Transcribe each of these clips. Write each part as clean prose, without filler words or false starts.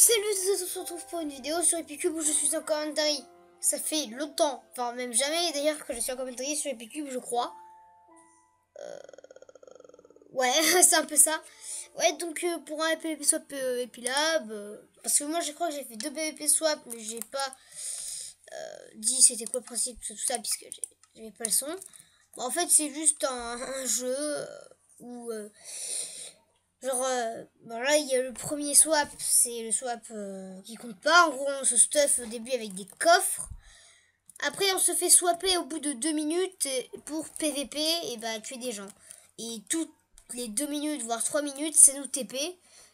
Salut à tous, on se retrouve pour une vidéo sur Epicube où je suis en commentary. Ça fait longtemps, enfin même jamais d'ailleurs que je suis en commentary sur Epicube, je crois. Ouais, c'est un peu ça. Ouais, donc pour un PvP swap Epilab, parce que moi je crois que j'ai fait 2 PvP swap, mais j'ai pas dit c'était quoi le principe de tout ça, puisque j'avais pas le son. Bon, en fait, c'est juste un jeu où... genre, bon là, il y a le premier swap, c'est le swap qui compte pas. En gros, on se stuff au début avec des coffres. Après, on se fait swapper au bout de 2 minutes pour PVP et bah tuer des gens. Et toutes les 2 minutes, voire 3 minutes, c'est nous TP.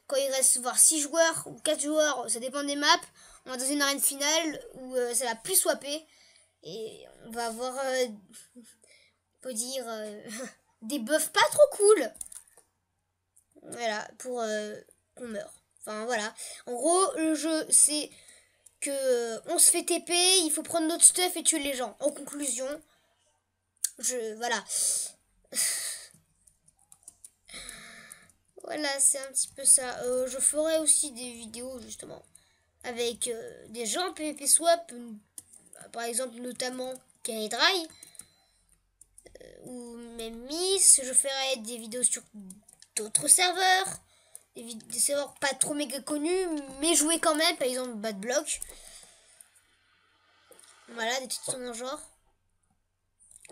Quand il reste voire 6 joueurs ou 4 joueurs, ça dépend des maps, on va dans une arène finale où ça va plus swapper. Et on va avoir, on peut dire, des buffs pas trop cool. Voilà, pour qu'on meurt. Enfin voilà. En gros, le jeu, c'est que on se fait TP, il faut prendre notre stuff et tuer les gens. En conclusion, voilà. Voilà, c'est un petit peu ça. Je ferai aussi des vidéos justement avec des gens PvP Swap, par exemple notamment Carry Dry ou même Miss. Je ferai des vidéos sur d'autres serveurs. Des serveurs pas trop méga connus, mais joués quand même, par exemple Bad Block. Voilà, des petites sons en genre.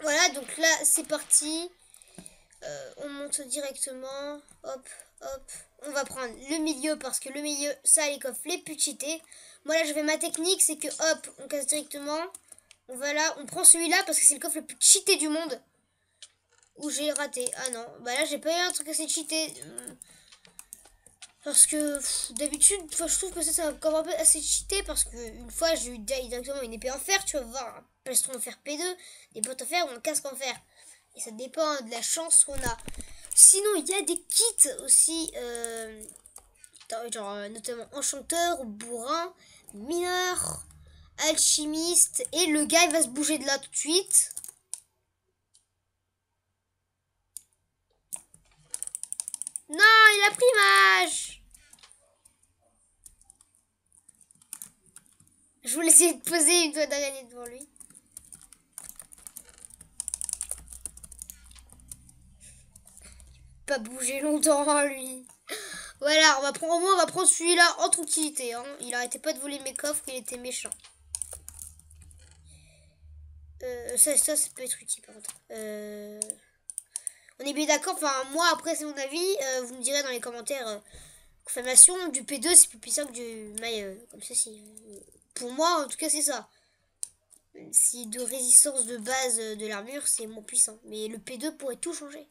Voilà, donc là, c'est parti. On monte directement. Hop, hop. On va prendre le milieu parce que le milieu, ça a les coffres les plus cheatés. Moi, là, je vais ma technique, c'est que hop, on casse directement. On va là, on prend celui-là parce que c'est le coffre le plus cheaté du monde. Où j'ai raté. Ah non, bah là, j'ai pas eu un truc assez cheaté. Parce que d'habitude, je trouve que ça va quand même un peu assez cheaté. Parce que une fois, j'ai eu directement une épée en fer. Tu vas voir un plastron en fer P2, des potes en fer ou un casque en fer. Et ça dépend de la chance qu'on a. Sinon, il y a des kits aussi. Genre, notamment enchanteur, bourrin, mineur, alchimiste. Et le gars, il va se bouger de là tout de suite. Non, il a pris mage. Je voulais essayer de poser une toile d'araignée devant lui. Pas bouger longtemps, lui. Voilà, au moins on va prendre celui-là en tranquillité. Hein. Il arrêtait pas de voler mes coffres, il était méchant. Ça peut être utile par contre. On est bien d'accord, enfin moi après c'est mon avis, vous me direz dans les commentaires, confirmation, du P2 c'est plus puissant que du mail comme ceci. Pour moi en tout cas c'est ça. Si de résistance de base de l'armure c'est moins puissant. Mais le P2 pourrait tout changer.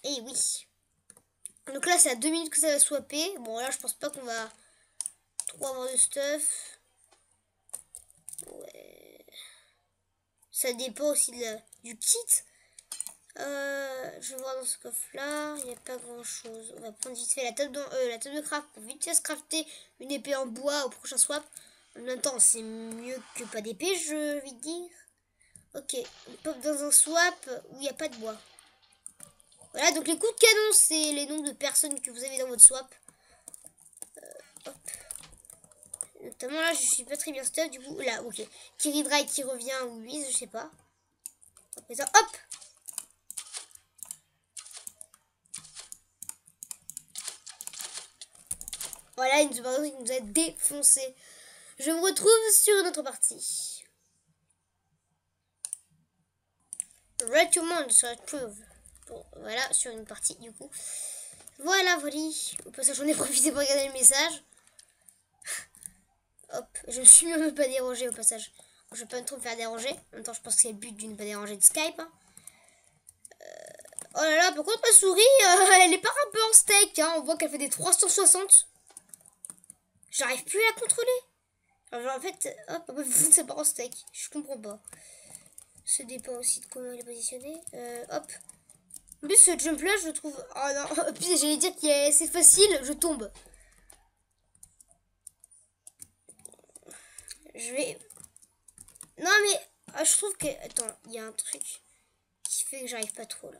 Et oui. Donc là c'est à 2 minutes que ça va swapper. Bon là je pense pas qu'on va trop avoir de stuff. Ouais. Ça dépend aussi du kit. Je vais voir dans ce coffre là, il n'y a pas grand chose. On va prendre vite fait la table de craft pour vite fait se crafter une épée en bois au prochain swap. En même temps, c'est mieux que pas d'épée, je vais dire. Ok, on pop dans un swap où il n'y a pas de bois. Voilà, donc les coups de canon, c'est les noms de personnes que vous avez dans votre swap. Hop. Notamment là, je suis pas très bien stuff, du coup, là, ok. Kiri Dry qui revient ou Louise, je sais pas. Après ça, hop. Voilà, il nous a défoncé. Je me retrouve sur une autre partie. Recommend to approve. Bon, voilà, sur une partie du coup. Voilà, voilà. Au passage, j'en ai profité pour regarder le message. Hop, je me suis même pas dérangé au passage. Je vais pas trop me faire déranger. En même temps, je pense que c'est le but d'une pas déranger de Skype. Hein. Oh là là, par contre, ma souris, elle est pas un peu en steak. Hein. On voit qu'elle fait des 360. J'arrive plus à la contrôler. Alors, en fait, hop, c'est pas en steak. Je comprends pas. Ça dépend aussi de comment elle est positionnée. Hop. En plus, ce jump là, je le trouve. Oh non, puis j'allais dire que c'est facile, je tombe. Je vais. Non, mais je trouve que. Attends, il y a un truc qui fait que j'arrive pas trop là.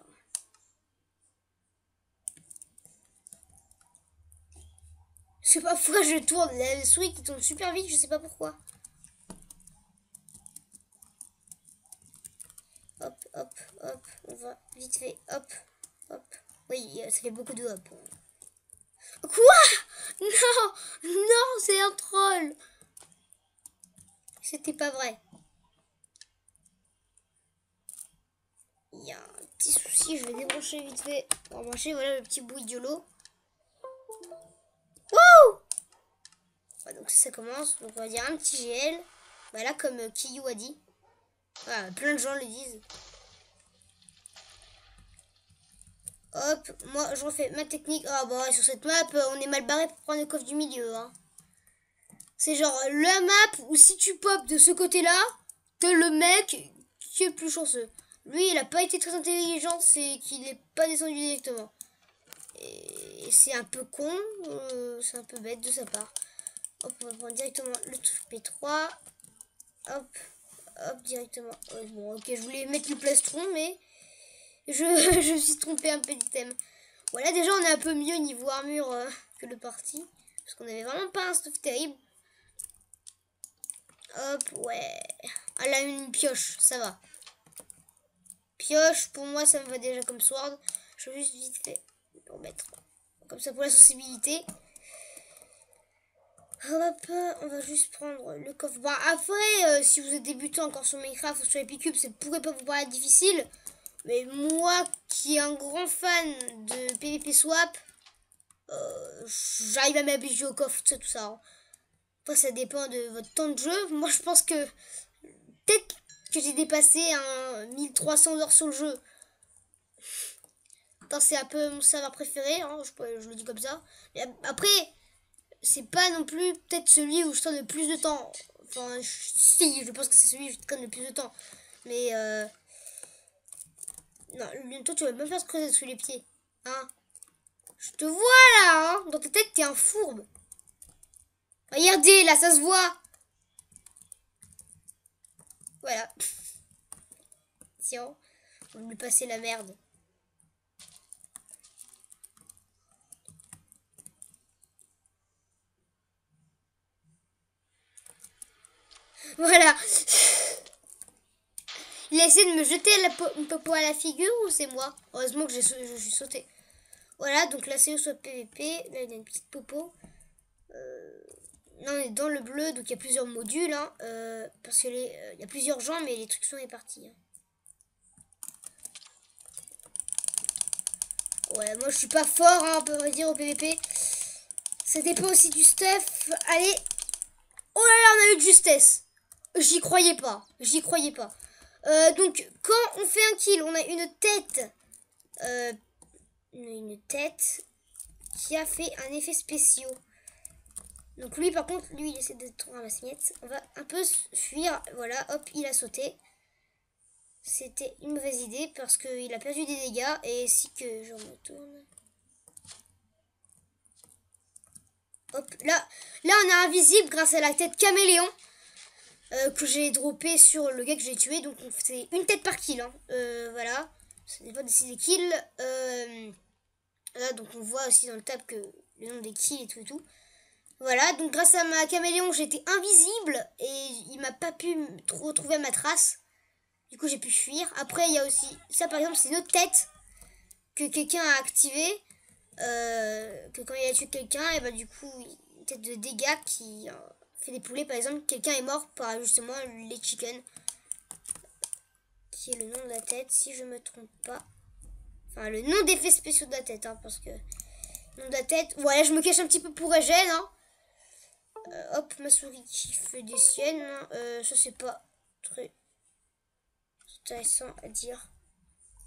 Je sais pas pourquoi je tourne. La souris qui tourne super vite, je sais pas pourquoi. Hop, hop, hop. On va vite fait. Hop, hop. Oui, ça fait beaucoup de hop. Quoi? Non, non, c'est un troll. C'était pas vrai. Il y a un petit souci, je vais débrancher vite fait. On va brancher, voilà le petit bout idiolo. Wouh! Ouais, donc ça commence. Donc on va dire un petit GL. Voilà, comme Kiyu a dit. Voilà, plein de gens le disent. Hop, moi je refais ma technique. Ah bah sur cette map, on est mal barré pour prendre le coffre du milieu. Hein. C'est genre la map où si tu pop de ce côté-là, t'as le mec qui est le plus chanceux. Lui, il a pas été très intelligent, c'est qu'il n'est pas descendu directement. Et c'est un peu con, c'est un peu bête de sa part. Hop, on va prendre directement le P3. Hop, hop, directement. Bon, ok, je voulais mettre le plastron, mais je me suis trompé un peu d'item. Voilà, déjà, on est un peu mieux niveau armure que le parti. Parce qu'on avait vraiment pas un stuff terrible. Hop, ouais. Elle a une pioche, ça va. Pioche, pour moi, ça me va déjà comme sword. Je vais juste vite fait le remettre. Comme ça pour la sensibilité. Hop, on va juste prendre le coffre. Bon, après, si vous êtes débutant encore sur Minecraft ou sur Epic Cube, ça pourrait pas vous paraître difficile. Mais moi, qui est un grand fan de PvP Swap, j'arrive à m'habituer au coffre, tout ça. Hein. Après, ça dépend de votre temps de jeu. Moi, je pense que peut-être que j'ai dépassé 1300 heures sur le jeu. C'est un peu mon serveur préféré, hein, je le dis comme ça. Mais après, c'est pas non plus peut-être celui où je traîne le plus de temps. Enfin, si, je pense que c'est celui où je traîne le plus de temps. Mais, non, toi, tu vas même faire se creuser sous les pieds. Hein. Je te vois là, hein. Dans ta tête, t'es un fourbe. Regardez, là, ça se voit. Voilà. Tiens, on va lui passer la merde. Voilà. Il a essayé de me jeter une popo à la figure ou c'est moi? Heureusement que je suis sauté. Voilà, donc là c'est soit PVP. Là il y a une petite popo. Là on est dans le bleu, donc il y a plusieurs modules. Hein, parce que il y a plusieurs gens, mais les trucs sont répartis. Hein. Ouais, moi je suis pas fort, hein, on peut dire au PVP. Ça dépend aussi du stuff. Allez. Oh là là, on a eu de justesse. J'y croyais pas. J'y croyais pas. Donc, quand on fait un kill, on a une tête. Une tête qui a fait un effet spécial. Donc lui, par contre, lui, il essaie de trouver ma miette. On va un peu fuir. Voilà, hop, il a sauté. C'était une mauvaise idée parce qu'il a perdu des dégâts. Et si que je me tourne... Hop, là on est invisible grâce à la tête caméléon que j'ai droppé sur le gars que j'ai tué. Donc c'est une tête par kill. Hein. Voilà, ça dépend des kills. Là, donc on voit aussi dans le tab que le nombre des kills et tout. Voilà, donc grâce à ma caméléon, j'étais invisible et il m'a pas pu retrouver ma trace. Du coup, j'ai pu fuir. Après, il y a aussi ça, par exemple, c'est une autre tête que quelqu'un a activée. Que quand il a tué quelqu'un, et bah du coup, une tête de dégâts qui fait des poulets, par exemple. Quelqu'un est mort par justement les chickens, qui est le nom de la tête, si je me trompe pas. Enfin, le nom d'effets spéciaux de la tête, hein, parce que nom de la tête. Voilà, je me cache un petit peu pour Regen. Hein. Hop, ma souris qui fait des siennes. Hein. Ça, c'est pas très intéressant à dire.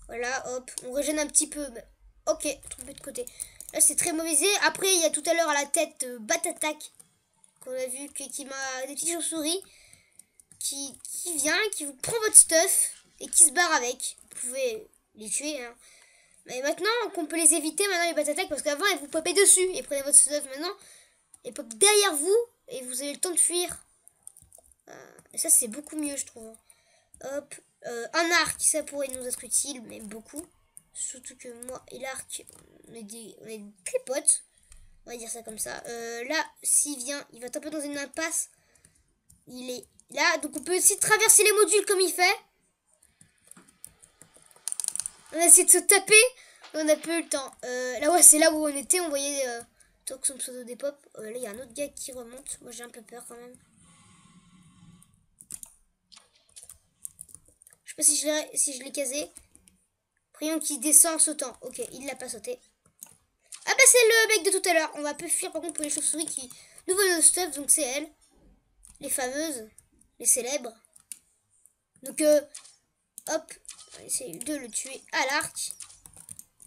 Voilà, hop, on régène un petit peu. Mais... Ok, trompé de côté. Là, c'est très mauvais. Après, il y a tout à l'heure à la tête Bat-Attack qu'on a vu qui m'a des petites chauves-souris qui vient, qui vous prend votre stuff et qui se barre avec. Vous pouvez les tuer. Hein. Mais maintenant qu'on peut les éviter, maintenant les Bat-Attack, parce qu'avant, elles vous popaient dessus et prenez votre stuff. Maintenant, elles pop derrière vous et vous avez le temps de fuir. Et ça, c'est beaucoup mieux, je trouve. Hop. Un arc, ça pourrait nous être utile, mais beaucoup. Surtout que moi et l'arc, on est très potes. On va dire ça comme ça. Là, s'il vient, il va taper dans une impasse. Il est là, donc on peut aussi traverser les modules comme il fait. On a essayé de se taper, mais on n'a pas eu le temps. Là, ouais, c'est là où on était. On voyait tant que son pseudo des pop. Là, il y a un autre gars qui remonte. Moi, j'ai un peu peur quand même. Je sais pas si je l'ai casé. Prions qu'il descend en sautant. Ok, il l'a pas sauté. Ah bah c'est le mec de tout à l'heure. On va un peu fuir par contre pour les chauves-souris qui nous volent nos stuff. Donc c'est elle. Les fameuses. Les célèbres. Donc hop. On va essayer de le tuer à l'arc.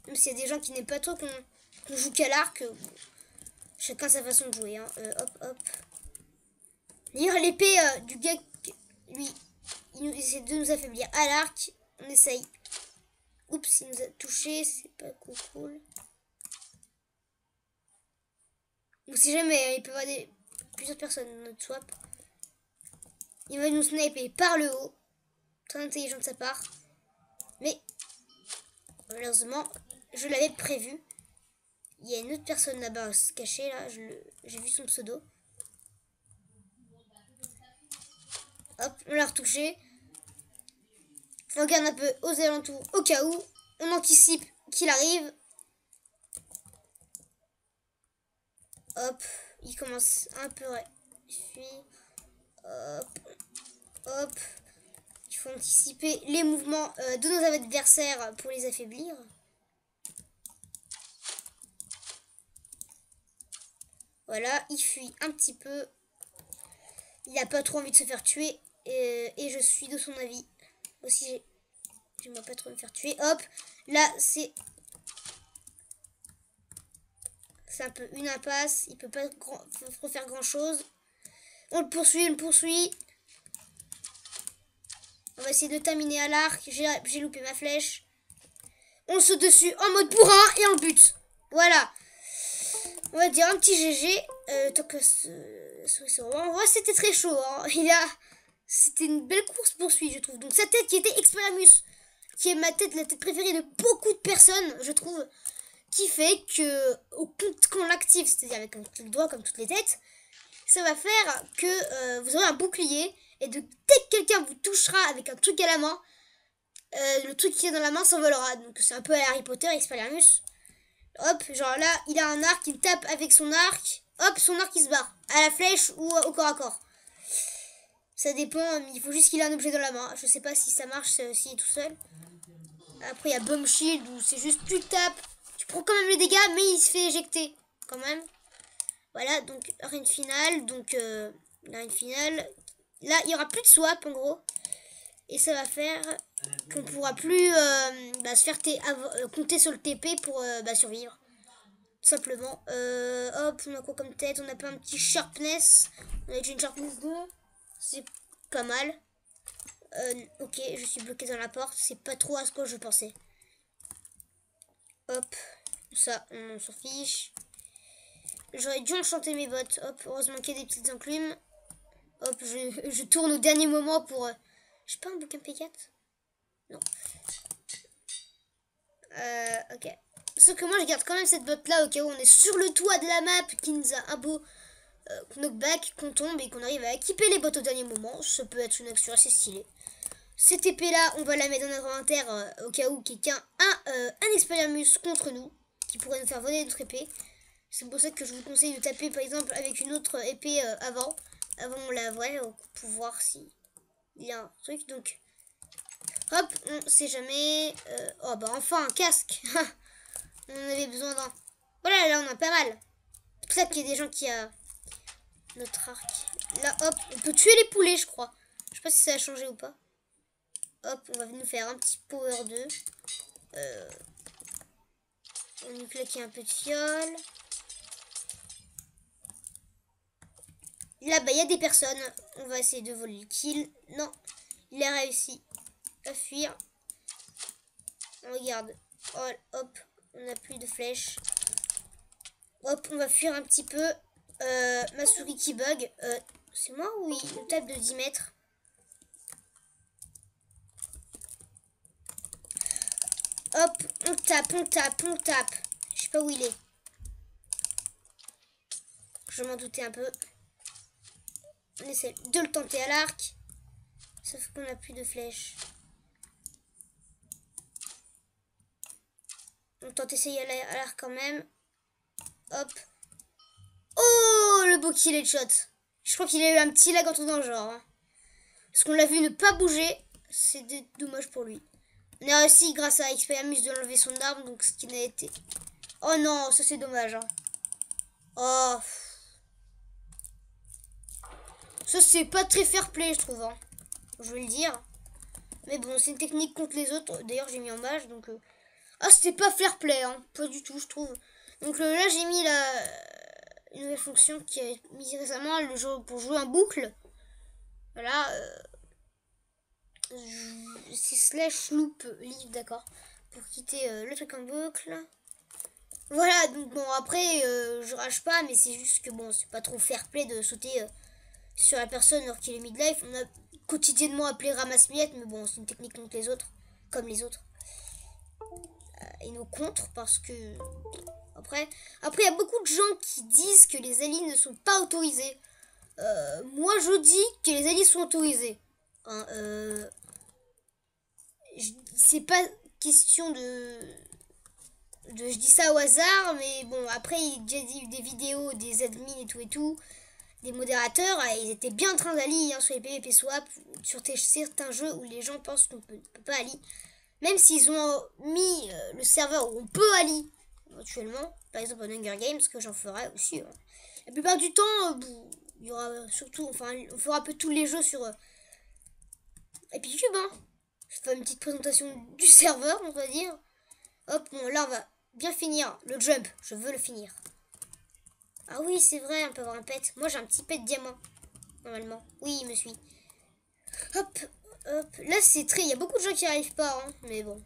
Même s'il y a des gens qui n'aiment pas trop qu'on joue qu'à l'arc. Chacun sa façon de jouer. Hein. Hop hop. D'ailleurs l'épée du gars, lui, il essaie de nous affaiblir à l'arc. On essaye. Oups, il nous a touché. C'est pas cool. Donc si jamais il peut y avoir plusieurs personnes dans notre swap, il va nous sniper par le haut. Très intelligent de sa part. Mais malheureusement, je l'avais prévu. Il y a une autre personne là-bas se cacher là. J'ai vu son pseudo. Hop, on l'a retouché. On regarde un peu aux alentours au cas où. On anticipe qu'il arrive. Hop, il commence un peu à fuir. Hop, hop. Il faut anticiper les mouvements de nos adversaires pour les affaiblir. Voilà, il fuit un petit peu. Il n'a pas trop envie de se faire tuer. Et je suis de son avis. Aussi, j'aimerais pas trop me faire tuer. Hop, là, c'est un peu une impasse. Il peut pas faire grand chose. On le poursuit, On va essayer de terminer à l'arc. J'ai loupé ma flèche. On saute dessus en mode bourrin et on le bute. Voilà. On va dire un petit GG. Tant que on voit c'était très chaud. Hein. C'était une belle course poursuite, je trouve. Donc sa tête qui était Expelliarmus, qui est la tête préférée de beaucoup de personnes, je trouve, qui fait que quand on l'active, c'est-à-dire avec un clic droit comme toutes les têtes, ça va faire que vous aurez un bouclier et dès que quelqu'un vous touchera avec un truc à la main, le truc qui est dans la main s'envolera. Donc c'est un peu à Harry Potter, Expelliarmus. Hop, genre là, il a un arc, il tape avec son arc. Hop, son arc il se barre. À la flèche ou au corps à corps. Ça dépend, il faut juste qu'il ait un objet dans la main. Je sais pas si ça marche s'il est tout seul. Après, il y a Bomb Shield où c'est juste tu tapes. Tu prends quand même les dégâts, mais il se fait éjecter quand même. Voilà, donc arène finale. Donc, l'arène finale. Là, il n'y aura plus de swap en gros. Et ça va faire qu'on pourra plus se faire compter sur le TP pour survivre. Tout simplement. Hop, on a quoi comme tête? On a pas un petit sharpness. On a déjà une sharpness 2. C'est pas mal. Ok, je suis bloqué dans la porte. C'est pas trop à ce que je pensais. Hop, ça, on s'en fiche. J'aurais dû enchanter mes bottes. Hop, heureusement qu'il y a des petites enclumes. Hop, je tourne au dernier moment pour... J'ai pas un bouquin P4? Non. Ok. Sauf que moi, je garde quand même cette botte là au cas où on est sur le toit de la map qui nous a un beau knockback, qu'on tombe et qu'on arrive à équiper les bottes au dernier moment. Ça peut être une action assez stylée. Cette épée là, on va la mettre dans notre inventaire au cas où quelqu'un a un Expelliarmus contre nous qui pourrait nous faire voler notre épée. C'est pour ça que je vous conseille de taper par exemple avec une autre épée avant la vraie pour voir s'il y a un truc. Donc hop, on sait jamais. Oh bah enfin un casque. On en avait besoin d'un. Voilà, là on a pas mal. Peut-être qu'il y a des gens qui a notre arc. Là hop, on peut tuer les poulets je crois. Je sais pas si ça a changé ou pas. Hop, on va nous faire un petit power 2. On nous claquer un peu de fiole. Là, bah, il y a des personnes. On va essayer de voler le kill. Non, il a réussi à fuir. Regarde. Oh, hop, on n'a plus de flèches. Hop, on va fuir un petit peu. Ma souris qui bug. C'est moi ou il nous tape de 10 mètres? Hop, on tape. Je sais pas où il est. Je m'en doutais un peu. On essaie de le tenter à l'arc. Sauf qu'on n'a plus de flèches. On tente d'essayer à l'arc quand même. Hop. Oh, le beau kill headshot. Je crois qu'il a eu un petit lag entre dans le genre. Hein. Parce qu'on l'a vu ne pas bouger. C'est dommage pour lui. On a réussi grâce à Experimus de l'enlever son arme. Donc ce qui n'a été... Oh non, ça c'est dommage. Hein. Oh. Ça c'est pas très fair play je trouve. Hein. Je vais le dire. Mais bon, c'est une technique contre les autres. D'ailleurs j'ai mis en mage. Donc... Ah, c'était pas fair play. Hein. Pas du tout je trouve. Donc là j'ai mis une nouvelle fonction qui a été mise récemment. Le jeu pour jouer en boucle. Voilà. C'est slash loop live, d'accord. Pour quitter le truc en boucle. Voilà, donc bon, après, je rage pas, mais c'est juste que bon, c'est pas trop fair play de sauter sur la personne alors qu'il est midlife. On a quotidiennement appelé ramasse-miettes, mais bon, c'est une technique contre les autres, comme les autres. Et nos contre, parce que... Après, il y a beaucoup de gens qui disent que les alliés ne sont pas autorisés. Moi, je dis que les alliés sont autorisés. Hein, c'est pas question je dis ça au hasard, mais bon, après, il y a déjà eu des vidéos des admins et tout, des modérateurs, ils étaient bien en train d'allier hein, sur les PvP swap, sur certains jeux où les gens pensent qu'on peut pas allier. Même s'ils ont mis le serveur où on peut allier, actuellement, par exemple en Hunger Games, que j'en ferai aussi. Hein. La plupart du temps, il y aura surtout, enfin, on fera un peu tous les jeux sur Epic Cube, hein. Je fais une petite présentation du serveur, on va dire. Hop, bon, là, on va bien finir le jump. Je veux le finir. Ah oui, c'est vrai, on peut avoir un pet. Moi, j'ai un petit pet diamant, normalement. Oui, il me suit. Hop, hop. Là, c'est très... Il y a beaucoup de gens qui n'y arrivent pas, hein, mais bon.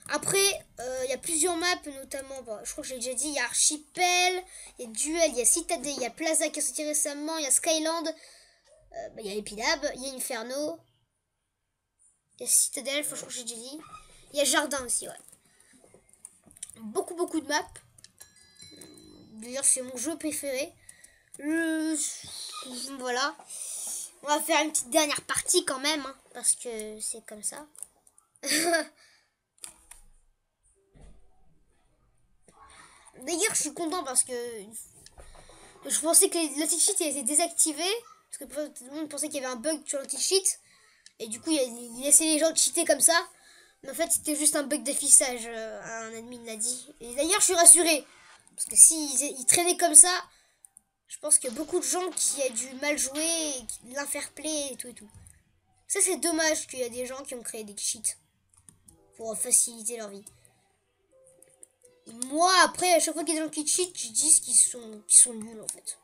Après, il y a plusieurs maps, notamment, bon, je crois que j'ai déjà dit, il y a Archipel, il y a Duel, il y a Citadel, il y a Plaza qui est sorti récemment, il y a Skyland, il y a Epilab, il y a Inferno, il y a Citadel, je crois que j'ai déjà dit. Il y a Jardin aussi, ouais. Beaucoup de maps. D'ailleurs, c'est mon jeu préféré. Voilà. On va faire une petite dernière partie quand même, hein, parce que c'est comme ça. D'ailleurs, je suis content parce que je pensais que l'anti-cheat était désactivé. Parce que tout le monde pensait qu'il y avait un bug sur l'anti-cheat. Et du coup, il laissait les gens cheater comme ça. Mais en fait, c'était juste un bug d'affichage, un admin l'a dit. Et d'ailleurs, je suis rassurée. Parce que s'ils traînaient comme ça, je pense qu'il y a beaucoup de gens qui ont du mal jouer, l'infair play et tout. Ça, c'est dommage qu'il y a des gens qui ont créé des cheats pour faciliter leur vie. Moi, après, à chaque fois qu'il y a des gens qui cheatent, je dis qu'ils sont nuls, en fait.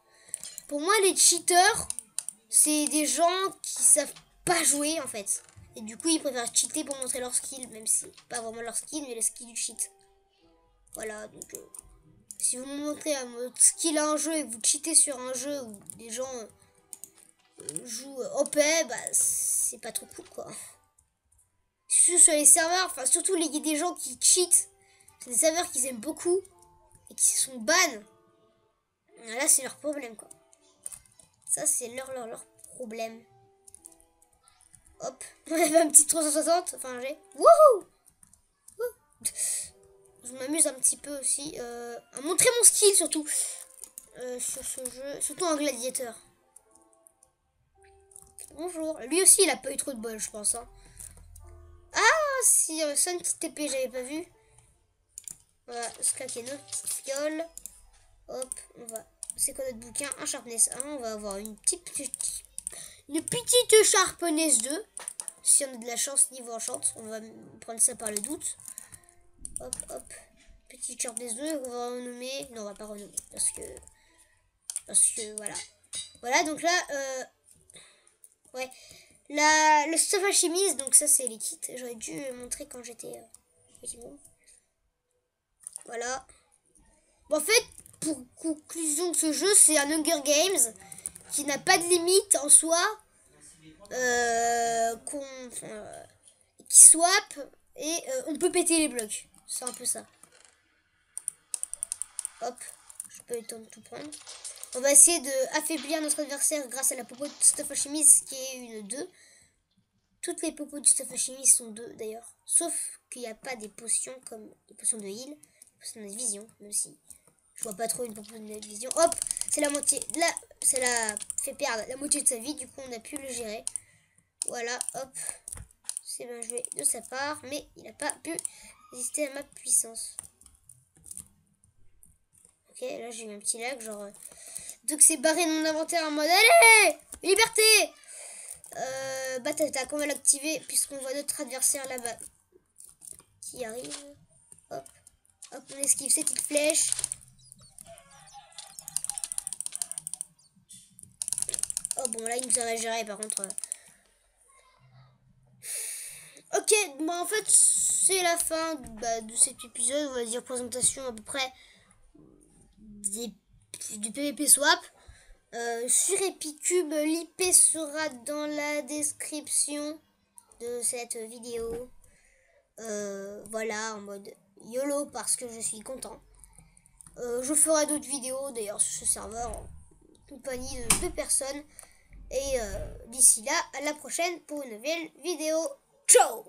Pour moi, les cheaters, c'est des gens qui savent pas jouer, en fait. Et du coup, ils préfèrent cheater pour montrer leur skill, même si c'est pas vraiment leur skill, mais le skill du cheat. Voilà, donc... si vous me montrez votre skill à un jeu et que vous cheatez sur un jeu où des gens jouent OP, bah c'est pas trop cool quoi. Surtout sur les serveurs, enfin surtout il y a des gens qui cheatent. C'est des serveurs qu'ils aiment beaucoup et qui sont ban. Là c'est leur problème quoi. Ça c'est leur problème. Hop, on avait un petit 360, enfin j'ai. Wouhou! Je m'amuse un petit peu aussi à montrer mon skill surtout sur ce jeu, surtout en gladiateur. Bonjour. Lui aussi il a pas eu trop de bol je pense. Hein. Ah si ça une petite épée j'avais pas vu. Voilà, ce claquer notre petite fiole. Hop, on va. C'est quoi notre bouquin? Un sharpness 1, on va avoir une petite sharpness 2. Si on a de la chance niveau enchante, on va prendre ça par le doute. Hop, hop. Petite sharpness 2, on va renommer. Non, on va pas renommer parce que voilà. Voilà, donc là, ouais. Le stuff alchimiste, donc ça c'est les kits. J'aurais dû montrer quand j'étais voilà. Bon, en fait, pour conclusion de ce jeu, c'est un Hunger Games qui n'a pas de limite en soi. Qui swap et on peut péter les blocs. C'est un peu ça. Hop, je peux le temps de tout prendre. On va essayer d'affaiblir notre adversaire grâce à la popo de stuff alchimiste qui est une 2. Toutes les popos du stuff alchimiste sont 2 d'ailleurs. Sauf qu'il n'y a pas des potions comme les potions de heal, les potions de vision, même si je vois pas trop une popo de vision. Hop, c'est la moitié. Là, ça l'a fait perdre la moitié de sa vie, du coup on a pu le gérer. Voilà, hop. C'est bien joué de sa part, mais il n'a pas pu résister à ma puissance. Ok, là j'ai eu un petit lag, genre... Donc c'est barré de mon inventaire en mode allez, liberté. Bataille attaque, on va l'activer puisqu'on voit notre adversaire là-bas qui arrive. Hop, hop, on esquive ces petites flèches. Oh bon, là il nous a régéré par contre. Ok, bon en fait c'est la fin de cet épisode, on va dire présentation à peu près du PvP swap. Sur Epicube, l'IP sera dans la description de cette vidéo. Voilà, en mode YOLO parce que je suis content. Je ferai d'autres vidéos d'ailleurs sur ce serveur en compagnie de 2 personnes. Et d'ici là, à la prochaine pour une nouvelle vidéo. Ciao!